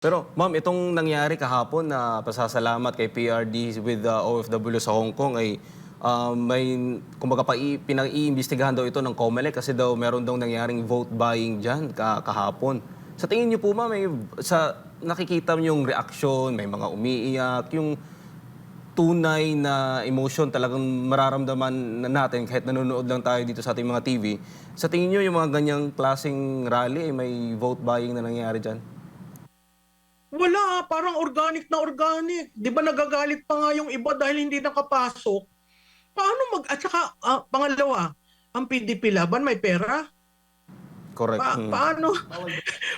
Pero ma'am, itong nangyari kahapon na pasasalamat kay PRD with the OFW sa Hong Kong ay may kumbaga pinag-iimbestigahan daw ito ng COMELEC kasi daw meron daw nangyaring vote buying diyan kahapon. Sa tingin niyo po ma'am, sa nakikita niyo yung reaksyon, may mga umiiyak, yung tunay na emotion talagang mararamdaman natin kahit nanonood lang tayo dito sa ating mga TV. Sa tingin niyo yung mga ganyang klaseng rally ay may vote buying na nangyari diyan? Wala, parang organic na organic. 'Di ba nagagalit pa nga yung iba dahil hindi nakapasok? Paano at saka, pangalawa, ang PDP Laban may pera? Correct. Paano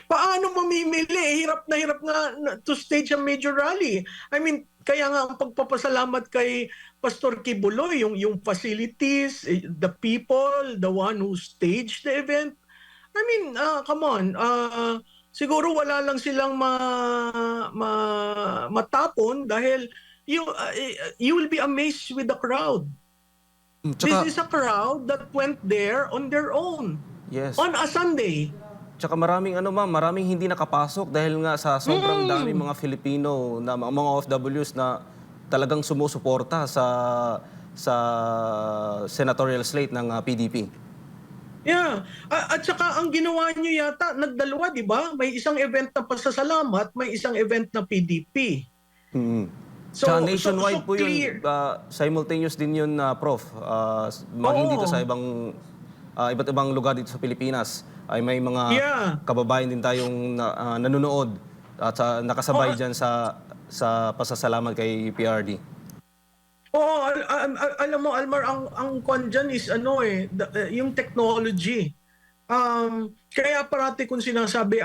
paano mamimili? Hirap nga to stage a major rally. I mean, kaya nga ang pagpapasalamat kay Pastor Kibuloy, yung facilities, the people, the one who staged the event. I mean, come on, siguro wala lang silang matapon dahil you will be amazed with the crowd. This Tsaka, is a crowd that went there on their own, yes. on a Sunday. Tsaka maraming ma'am, maraming hindi nakapasok dahil nga sa sobrang dami mga Filipino na mga OFWs na talagang sumusuporta sa senatorial slate ng PDP. Yeah. At saka ang ginawa niyo yata, nagdalawa, di ba? May isang event na pasasalamat, may isang event na PDP. Mm. So, Tsaka nationwide so po yun, clear. simultaneous din yun, Prof. Maging dito Oo. sa iba't ibang lugar dito sa Pilipinas ay may mga Yeah. kababayan din tayong nanonood at nakasabay Oo. dyan sa pasasalamat kay PRD. Oo, alam mo Almar, ang kwan diyan is yung technology. Kaya parati kong sinasabi,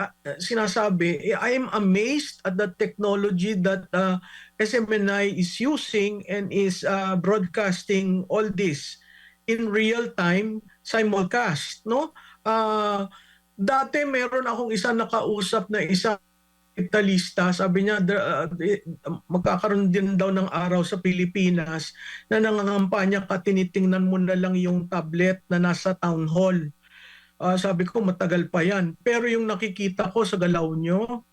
I am amazed at the technology that SMNI is using and is broadcasting all this in real time simulcast, no? Dati meron akong isa nakausap na isang kapitalista, sabi niya magkakaroon din daw ng araw sa Pilipinas na nangangampanya ka, tinitingnan mo na lang yung tablet na nasa town hall. Sabi ko matagal pa yan. Pero yung nakikita ko sa galaw nyo,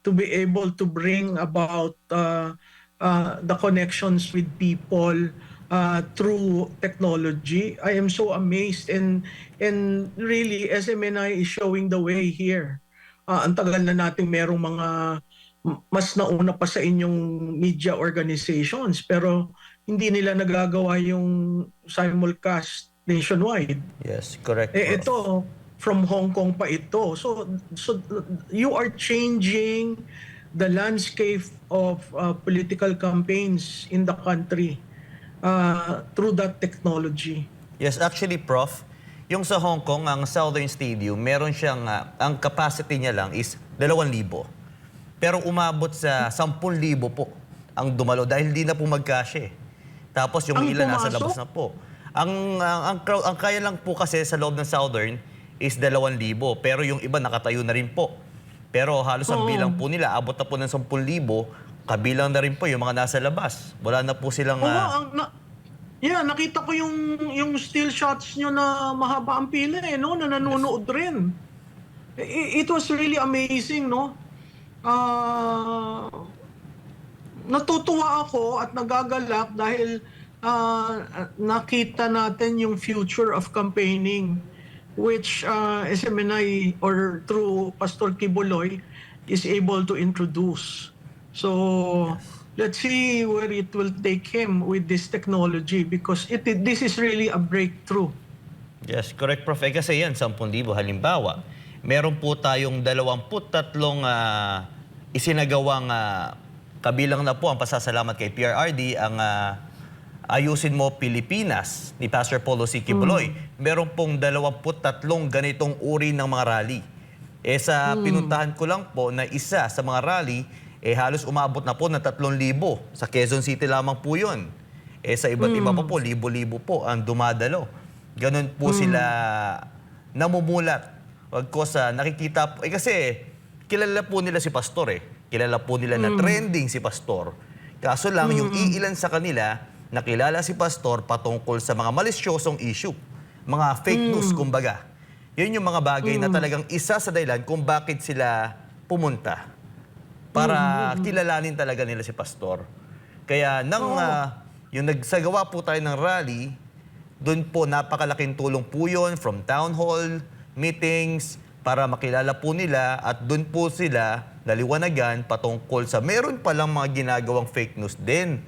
to be able to bring about the connections with people through technology, I am so amazed, and really SMNI is showing the way here. Ang tagal na nating merong mga mas nauna pa sa inyong media organizations pero hindi nila nagagawa yung simulcast nationwide. Yes, correct, Prof. Ito, from Hong Kong pa ito. So you are changing the landscape of political campaigns in the country through that technology. Yes, actually, Prof, yung sa Hong Kong, ang Southern Stadium, meron siyang, ang capacity niya lang is 2,000. Pero umabot sa 10,000 po ang dumalo dahil hindi na po magkasya eh. Tapos yung Ang ilan nasa pumasok? labas na po. Ang kaya lang po kasi sa loob ng Southern is 2,000. Pero yung iba nakatayo na rin po. Pero halos ang bilang po nila, abot na po ng 10,000. Kabilang na rin po yung mga nasa labas. Wala na po silang... Yeah, nakita ko yung still shots nyo na mahaba ang pila no, na nanonood rin. It was really amazing, no? Natutuwa ako at nagagalak dahil nakita natin yung future of campaigning which SMNI or through Pastor Kibuloy is able to introduce. So, let's see where it will take him with this technology because this is really a breakthrough. Yes, correct, Prof. Kasi yan, 10,000 halimbawa. Meron po tayong 23 isinagawang kabilang na po ang pasasalamat kay PRRD, ang Ayusin Mo Pilipinas ni Pastor Paulo C. Kibuloy. Meron pong 23 ganitong uri ng mga rally. Sa pinuntahan ko lang po na isa sa mga rally, halos umabot na po ng 3,000. Sa Quezon City lamang po yun. Sa iba't iba pa po, libo-libo po ang dumadalo. Ganon po sila namumulat. Wag ko sa nakikita po. Kasi kilala po nila si Pastor Kilala po nila na trending si Pastor. Kaso lang yung iilan sa kanila nakilala si Pastor patungkol sa mga malisyosong issue. Mga fake news, kumbaga. Yun yung mga bagay na talagang isa sa dahilan kung bakit sila pumunta para kilalanin talaga nila si Pastor. Kaya yung nagsagawa po tayo ng rally, doon po napakalaking tulong po yun from town hall, meetings, para makilala po nila at doon po sila naliwanagan patungkol sa meron palang mga ginagawang fake news din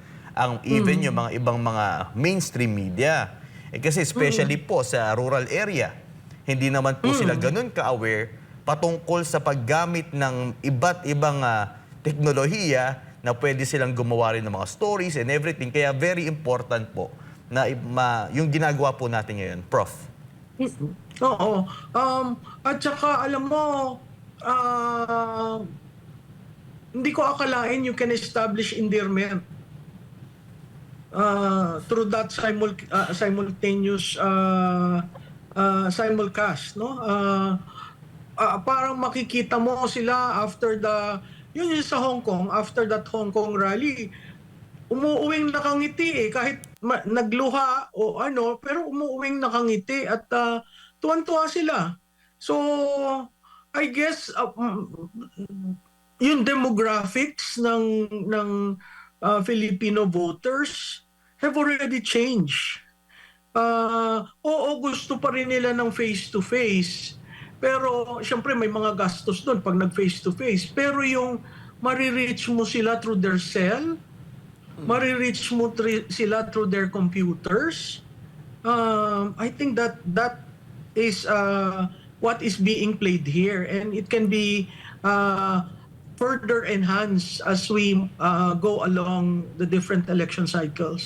even yung mga ibang mga mainstream media. Kasi especially po sa rural area, hindi naman po sila ganun ka-aware patungkol sa paggamit ng iba't ibang teknolohiya na pwede silang gumawa rin ng mga stories and everything. Kaya very important po na yung ginagawa po natin ngayon, Prof. Oo. At saka, alam mo, hindi ko akalain you can establish endearment through that simultaneous simulcast, no? Parang makikita mo sila after yun sa Hong Kong, after that Hong Kong rally, umuuwing nakangiti kahit nagluha o ano, pero umuuwing nakangiti at tuwan-tuwa sila. So, I guess yung demographics ng Filipino voters have already changed. Oo, gusto pa rin nila ng face-to-face. Pero, syempre, may mga gastos doon pag nag-face-to-face. Pero yung marireach mo sila through their cell, marireach mo sila through their computers, I think that is what is being played here. And it can be further enhanced as we go along the different election cycles.